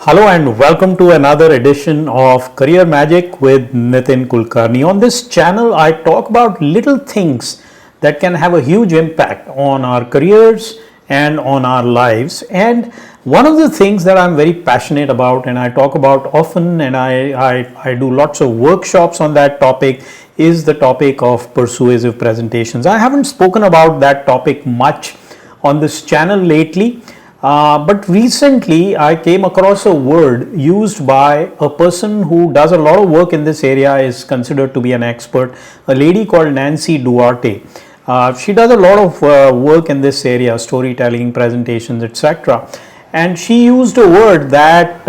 Hello and welcome to another edition of Career Magic with Nitin Kulkarni. On this channel, I talk about little things that can have a huge impact on our careers and on our lives. And one of the things that I'm very passionate about and I talk about often, and I do lots of workshops on that topic, is the topic of persuasive presentations. I haven't spoken about that topic much on this channel lately. But recently I came across a word used by a person who does a lot of work in this area, is considered to be an expert, a lady called Nancy Duarte. She does a lot of work in this area, storytelling, presentations, etc. And she used a word that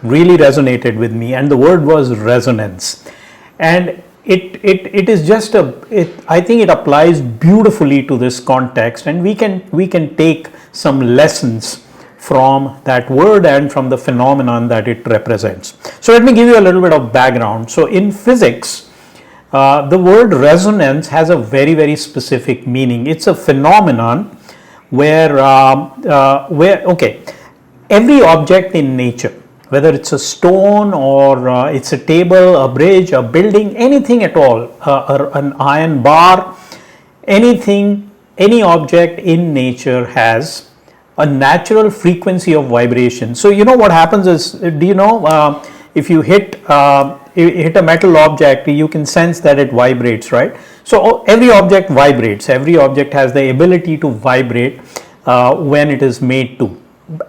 really resonated with me, and the word was resonance. And it is just I think it applies beautifully to this context, and we can take some lessons from that word and from the phenomenon that it represents. So let me give you a little bit of background. So in physics, the word resonance has a very specific meaning. It's a phenomenon where every object in nature, whether it's a stone or it's a table, a bridge, a building, anything at all, an iron bar, any object in nature has a natural frequency of vibration. So you know what happens is, do you know, if you hit a metal object, you can sense that it vibrates, right? So every object vibrates. Every object has the ability to vibrate when it is made to.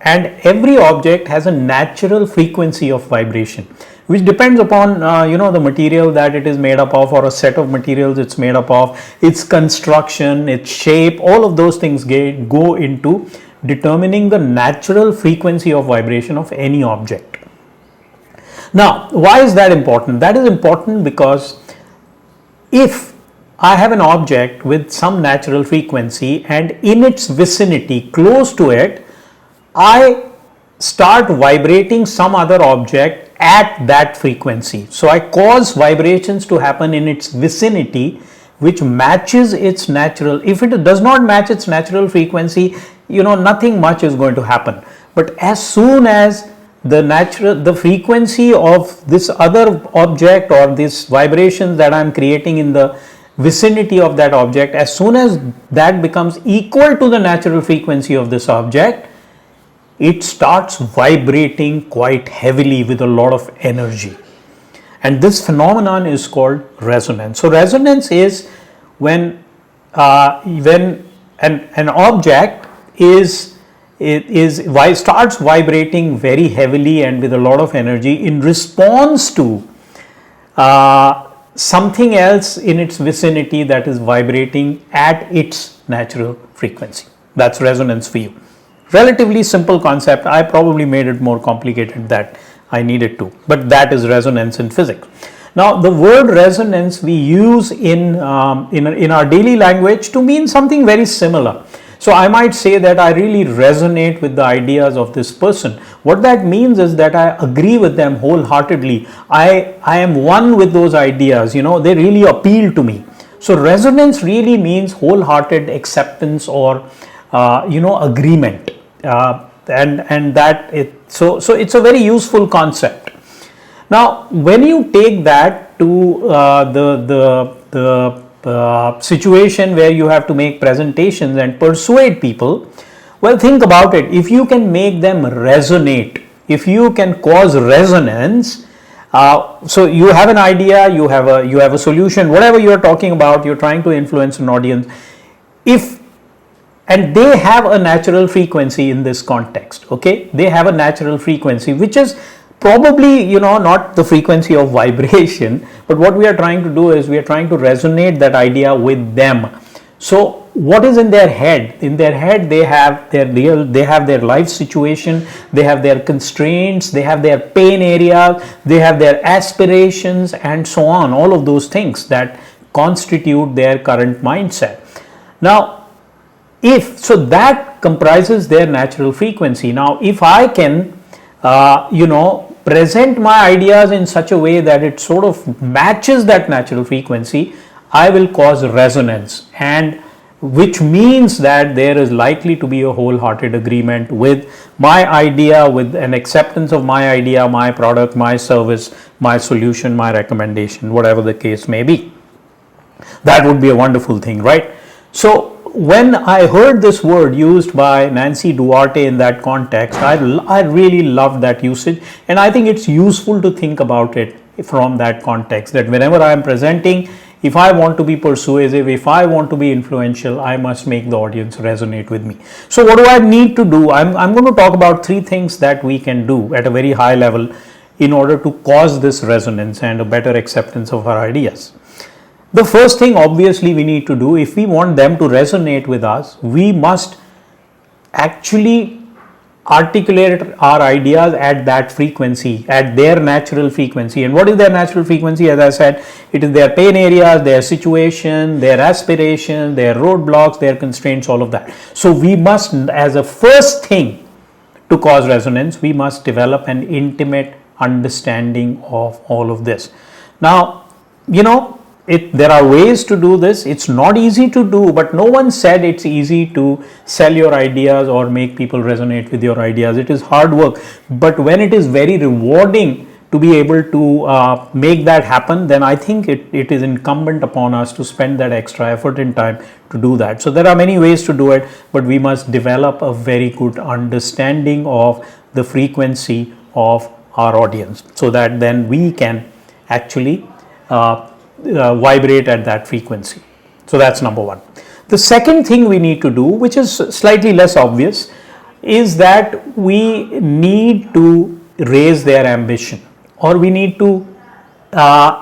And every object has a natural frequency of vibration, which depends upon the material that it is made up of, or a set of materials it's made up of, its construction, its shape. All of those things go into determining the natural frequency of vibration of any object. Now, why is that important? That is important because if I have an object with some natural frequency, and in its vicinity, close to it, I start vibrating some other object at that frequency. So I cause vibrations to happen in its vicinity, which matches its natural. If it does not match its natural frequency, nothing much is going to happen. But as soon as the frequency of this other object, or this vibration that I'm creating in the vicinity of that object, as soon as that becomes equal to the natural frequency of this object, it starts vibrating quite heavily with a lot of energy. And this phenomenon is called resonance. So resonance is when an object starts vibrating very heavily and with a lot of energy in response to something else in its vicinity that is vibrating at its natural frequency. That's resonance for you. Relatively simple concept. I probably made it more complicated than I needed to, but that is resonance in physics. Now, the word resonance we use in our daily language to mean something very similar. So I might say that I really resonate with the ideas of this person. What that means is that I agree with them wholeheartedly. I am one with those ideas. They really appeal to me. So resonance really means wholehearted acceptance or agreement. And that so it's a very useful concept. Now, when you take that to the situation where you have to make presentations and persuade people, well, think about it. If you can make them resonate, if you can cause resonance, so you have an idea, you have a solution, whatever you are talking about, you're trying to influence an audience. And they have a natural frequency in this context, okay? They have a natural frequency, which is probably, not the frequency of vibration, but what we are trying to do is we are trying to resonate that idea with them. So what is in their head? In their head, they have their life situation, they have their constraints, they have their pain areas, they have their aspirations, and so on, all of those things that constitute their current mindset. Now, that comprises their natural frequency. Now, if I can, present my ideas in such a way that it sort of matches that natural frequency, I will cause resonance. And which means that there is likely to be a wholehearted agreement with my idea, with an acceptance of my idea, my product, my service, my solution, my recommendation, whatever the case may be. That would be a wonderful thing, right? So when I heard this word used by Nancy Duarte in that context, I really loved that usage, and I think it's useful to think about it from that context, that whenever I am presenting, if I want to be persuasive, if I want to be influential, I must make the audience resonate with me. So what do I need to do? I'm going to talk about 3 things that we can do at a very high level in order to cause this resonance and a better acceptance of our ideas. The first thing obviously we need to do, if we want them to resonate with us, we must actually articulate our ideas at that frequency, at their natural frequency. And what is their natural frequency? As I said, it is their pain areas, their situation, their aspiration, their roadblocks, their constraints, all of that. So we must, as a first thing to cause resonance, we must develop an intimate understanding of all of this. Now, there are ways to do this. It's not easy to do, but no one said it's easy to sell your ideas or make people resonate with your ideas. It is hard work, but when it is very rewarding to be able to make that happen, then I think it is incumbent upon us to spend that extra effort and time to do that. So there are many ways to do it, but we must develop a very good understanding of the frequency of our audience, so that then we can actually vibrate at that frequency. So that's number one. The second thing we need to do, which is slightly less obvious, is that we need to raise their ambition, or we need to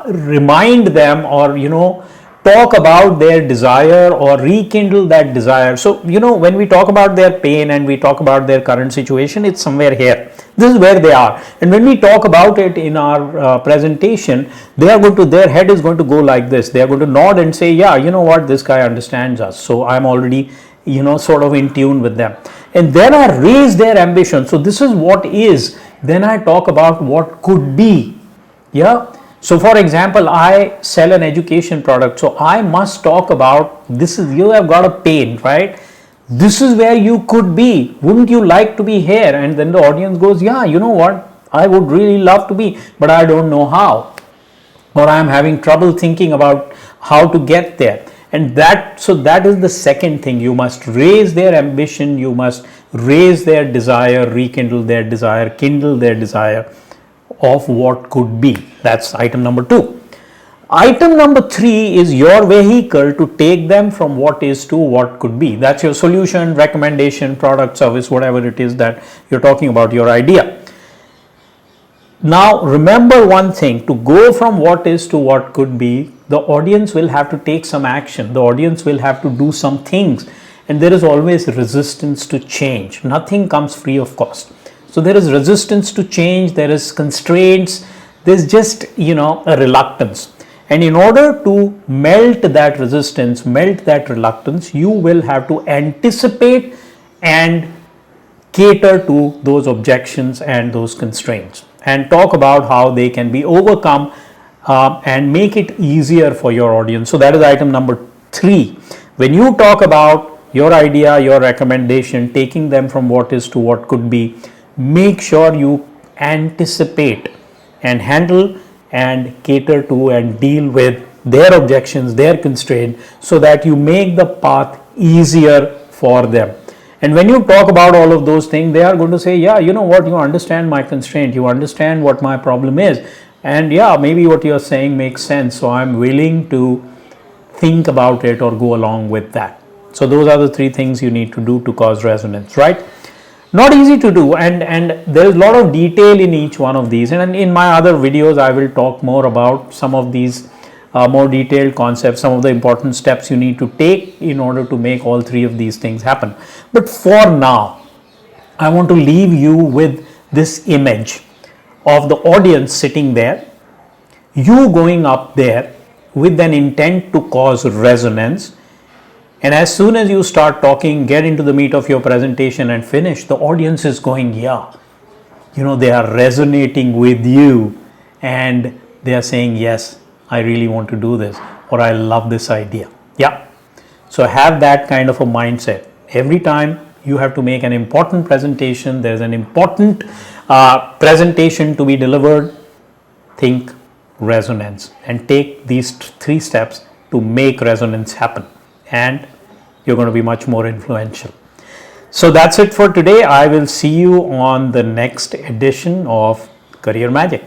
remind them, or talk about their desire or rekindle that desire. So when we talk about their pain and we talk about their current situation, it's somewhere here. This is where they are, and when we talk about it in our presentation, their head is going to go like this. They are going to nod and say, yeah, you know what, this guy understands us, so I'm already sort of in tune with them. And then I raise their ambition. So this is what is. Then I talk about what could be. Yeah. So for example, I sell an education product, so I must talk about this is, you have got a pain, right? This is where you could be. Wouldn't you like to be here? And then the audience goes, yeah, you know what, I would really love to be, but I don't know how, or I am having trouble thinking about how to get there. And that is the second thing. You must raise their ambition, you must raise their desire, rekindle their desire, kindle their desire of what could be. That's item number 2. Item number 3 is your vehicle to take them from what is to what could be. That's your solution, recommendation, product, service, whatever it is that you're talking about, your idea. Now remember one thing, to go from what is to what could be, the audience will have to take some action. The audience will have to do some things, and there is always resistance to change. Nothing comes free of cost. So there is resistance to change, there is constraints, there's just a reluctance. And in order to melt that resistance, melt that reluctance, you will have to anticipate and cater to those objections and those constraints, and talk about how they can be overcome and make it easier for your audience. So that is item number 3. When you talk about your idea, your recommendation, taking them from what is to what could be, make sure you anticipate and handle and cater to and deal with their objections, their constraints, so that you make the path easier for them. And when you talk about all of those things, they are going to say, yeah, you know what, you understand my constraint, you understand what my problem is, and yeah, maybe what you're saying makes sense, so I'm willing to think about it or go along with that. So those are the 3 things you need to do to cause resonance, right? Not easy to do, and there is a lot of detail in each one of these, and in my other videos I will talk more about some of these more detailed concepts, some of the important steps you need to take in order to make all 3 of these things happen. But for now, I want to leave you with this image of the audience sitting there, you going up there with an intent to cause resonance. And as soon as you start talking, get into the meat of your presentation and finish, the audience is going, yeah, they are resonating with you, and they are saying, yes, I really want to do this, or I love this idea. Yeah. So have that kind of a mindset. Every time you have to make an important presentation, there's an important presentation to be delivered, think resonance and take these 3 steps to make resonance happen, and you're going to be much more influential. So that's it for today. I will see you on the next edition of Career Magic.